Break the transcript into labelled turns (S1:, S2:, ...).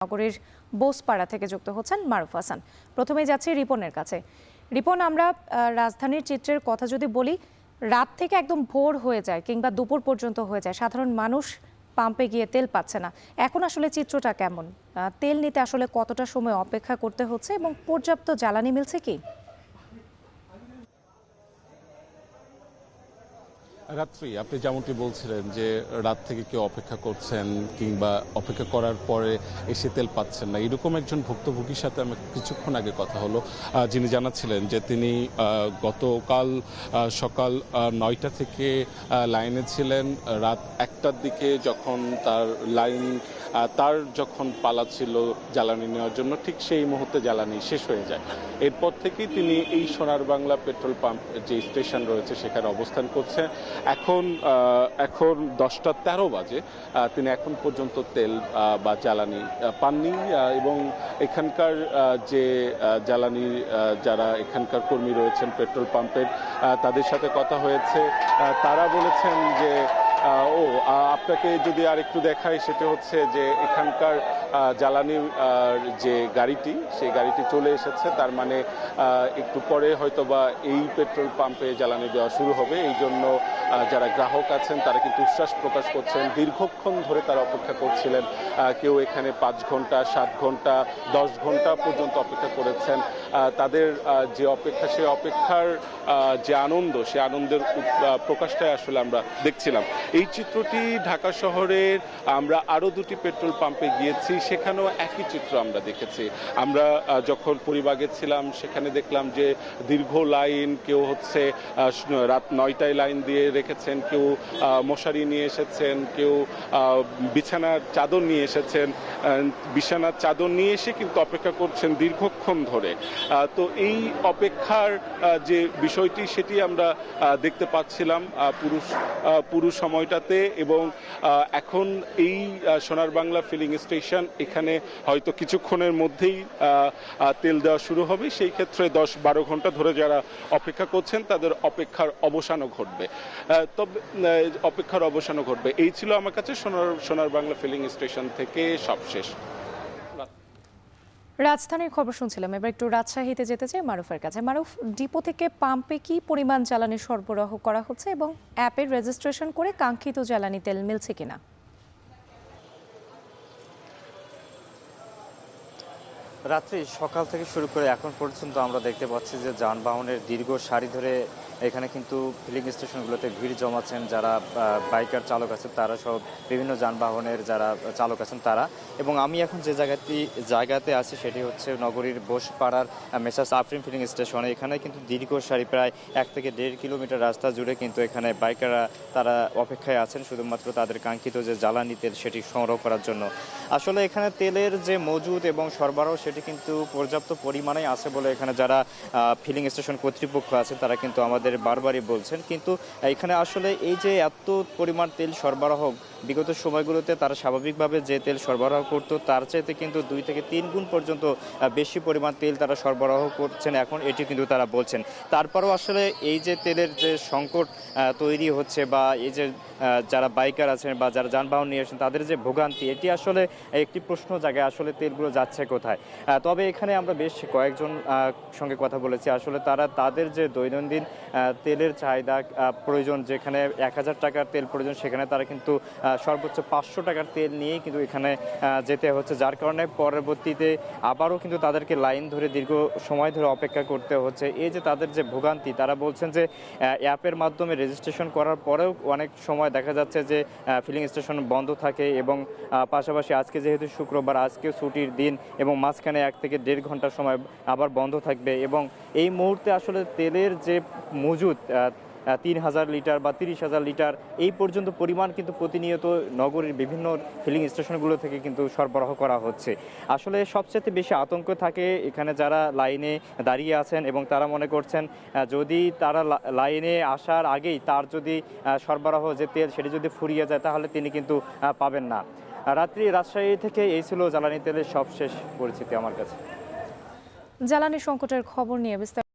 S1: নগরীর বোসপাড়া থেকে যুক্ত হচ্ছেন মারুফ হাসান। প্রথমেই যাচ্ছি রিপনের কাছে। রিপন, আমরা রাজধানীর চিত্রের কথা যদি বলি, রাত থেকে একদম ভোর হয়ে যায় কিংবা দুপুর পর্যন্ত হয়ে যায়, সাধারণ মানুষ পাম্পে গিয়ে তেল পাচ্ছে না। এখন আসলে চিত্রটা কেমন? তেল নিতে আসলে কতটা সময় অপেক্ষা করতে হচ্ছে এবং পর্যাপ্ত জ্বালানি মিলছে কি?
S2: রাত্রি আপনি যেমনটি বলছিলেন যে রাত থেকে কেউ অপেক্ষা করছেন কিংবা অপেক্ষা করার পরে এসে তেল পাচ্ছেন না, এরকম একজন ভুক্তভোগীর সাথে আমি কিছুক্ষণ আগে কথা হলো, যিনি জানাচ্ছিলেন যে তিনি গতকাল সকাল 9টা থেকে লাইনে ছিলেন। রাত 1টার দিকে যখন তার যখন পালা ছিল জ্বালানি নেওয়ার জন্য, ঠিক সেই মুহূর্তে জ্বালানি শেষ হয়ে যায়। এরপর থেকেই তিনি এই সোনার বাংলা পেট্রোল পাম্প যে স্টেশন রয়েছে সেখানে অবস্থান করছে। এখন 10টা 13 বাজে, তিনি এখন পর্যন্ত তেল বা জ্বালানি পাননি। এবং এখানকার যে জ্বালানি যারা এখানকার কর্মী রয়েছেন পেট্রোল পাম্পের, তাদের সাথে কথা হয়েছে। তারা বলেছেন যে আপনাকে যদি আর একটু দেখাই, সেটা হচ্ছে যে এখানকার জ্বালানির যে গাড়িটি, সেই গাড়িটি চলে এসেছে। তার মানে একটু পরে হয়তোবা এই পেট্রোল পাম্পে জ্বালানি দেওয়া শুরু হবে। এই জন্য যারা গ্রাহক আছেন তারা কিন্তু উচ্ছ্বাস প্রকাশ করছেন। দীর্ঘক্ষণ ধরে তারা অপেক্ষা করছিলেন। কেউ এখানে 5 ঘন্টা, 7 ঘন্টা, 10 ঘন্টা পর্যন্ত অপেক্ষা করেছেন। তাদের যে অপেক্ষা, সেই অপেক্ষার যে আনন্দ, সেই আনন্দের প্রকাশটাই আসলে আমরা দেখছিলাম। এই চিত্রটি ঢাকা শহরের আমরা আরও 2টি পেট্রোল পাম্পে গিয়েছি, সেখানেও একই চিত্র আমরা দেখেছি। আমরা যখন পরিবাগে ছিলাম সেখানে দেখলাম যে দীর্ঘ লাইন, কেউ হচ্ছে রাত 9টায় লাইন দিয়ে রেখেছেন, কেউ মশারি নিয়ে এসেছেন, কেউ বিছানার চাদর নিয়ে এসেছেন। বিছানার চাদর নিয়ে এসে কিন্তু অপেক্ষা করছেন দীর্ঘক্ষণ ধরে। তো এই অপেক্ষার যে বিষয়টি, সেটি আমরা দেখতে পাচ্ছিলাম পুরো সময়টাতে। এবং এখন এই সোনার বাংলা ফিলিং স্টেশন, এখানে হয়তো কিছুক্ষণের মধ্যেই তেল দেওয়া শুরু হবে। সেই ক্ষেত্রে 10-12 ঘন্টা ধরে যারা অপেক্ষা করছেন তাদের অপেক্ষার অবসানও ঘটবে। এই ছিল আমার কাছে সোনার বাংলা ফিলিং স্টেশন থেকে সবশেষ।
S1: রাজধানীর খবর শুনছিলাম, এবার একটু রাজশাহীতে যেতে চাই মারুফের কাছে। মারুফ, ডিপো থেকে পাম্পে কি পরিমাণ জ্বালানি সরবরাহ করা হচ্ছে এবং অ্যাপে রেজিস্ট্রেশন করে কাঙ্ক্ষিত জ্বালানি তেল মিলছে কিনা?
S3: রাত্রি সকাল থেকে শুরু করে এখন পর্যন্ত আমরা দেখতে পাচ্ছি যে যানবাহনের দীর্ঘ সারি ধরে এখানে কিন্তু ফিলিং স্টেশনগুলোতে ভিড় জমাচ্ছেন যারা বাইকার চালক আছেন, তারা সব বিভিন্ন যানবাহনের যারা চালক আছেন তারা। এবং আমি এখন যে জায়গাতে আছি সেটি হচ্ছে নগরীর বোসপাড়ার মেসার্স আফরিন ফিলিং স্টেশনে। এখানে কিন্তু দীর্ঘ সারি, প্রায় 1 থেকে 1.5 কিলোমিটার রাস্তা জুড়ে কিন্তু এখানে বাইকাররা তারা অপেক্ষায় আছেন শুধুমাত্র তাদের কাঙ্ক্ষিত যে জ্বালানি তেল সেটি সংগ্রহ করার জন্য। আসলে এখানে তেলের যে মজুদ এবং সরবরাহ সেটি কিন্তু পর্যাপ্ত পরিমাণে আছে বলে এখানে যারা ফিলিং স্টেশন কর্তৃপক্ষ আছে তারা কিন্তু আমাদের বারবারই বলছেন। কিন্তু এখানে আসলে এই যে এত পরিমাণ তেল সরবরাহ, বিগত সময়গুলোতে তারা স্বাভাবিকভাবে যে তেল সরবরাহ করতো তার চাইতে কিন্তু 2 থেকে 3 গুণ পর্যন্ত বেশি পরিমাণ তেল তারা সরবরাহ করছেন এখন, এটি কিন্তু তারা বলছেন। তারপরেও আসলে এই যে তেলের যে সংকট তৈরি হচ্ছে বা এই যে যারা বাইকার আছেন বা যারা যানবাহন নিয়ে আসেন তাদের যে ভোগান্তি, এটি আসলে একটি প্রশ্ন জায়গায় আসলে তেলগুলো যাচ্ছে কোথায়। তবে এখানে আমরা বেশ কয়েকজন সঙ্গে কথা বলেছি। আসলে তারা তাদের যে দৈনন্দিন তেলের চাহিদা প্রয়োজন, যেখানে 1000 টাকার তেল প্রয়োজন সেখানে তারা কিন্তু সর্বোচ্চ 500 টাকার তেল নিয়েই কিন্তু এখানে যেতে হচ্ছে, যার কারণে পরবর্তীতে আবারও কিন্তু তাদেরকে লাইন ধরে দীর্ঘ সময় ধরে অপেক্ষা করতে হচ্ছে। এই যে তাদের যে ভোগান্তি, তারা বলছেন যে অ্যাপের মাধ্যমে রেজিস্ট্রেশন করার পরেও অনেক সময় দেখা যাচ্ছে যে ফিলিং স্টেশন বন্ধ থাকে এবং পাশাপাশি আজকে যেহেতু শুক্রবার, আজকে ছুটির দিন এবং মাঝখানে 1 থেকে 1.5 ঘন্টার সময় আবার বন্ধ থাকবে। এবং এই মুহূর্তে আসলে তেলের যে মজুদ 3000 লিটার বা 30,000 লিটার এই পর্যন্ত পরিমাণ কিন্তু প্রতিনিয়ত নগরীর বিভিন্ন ফিলিং স্টেশনগুলো থেকে কিন্তু সরবরাহ করা হচ্ছে। আসলে সবচেয়ে বেশি আতঙ্ক থাকে এখানে যারা লাইনে দাঁড়িয়ে আছেন এবং তারা মনে করছেন যদি তারা লাইনে আসার আগেই তার যদি সরবরাহ যে তেল সেটি যদি ফুরিয়ে যায় তাহলে তিনি কিন্তু পাবেন না। রাজশাহী থেকে এই ছিল জ্বালানি তেলের সবশেষ পরিস্থিতি আমার কাছে।
S1: জ্বালানি সংকটের খবর নিয়ে বিস্তারিত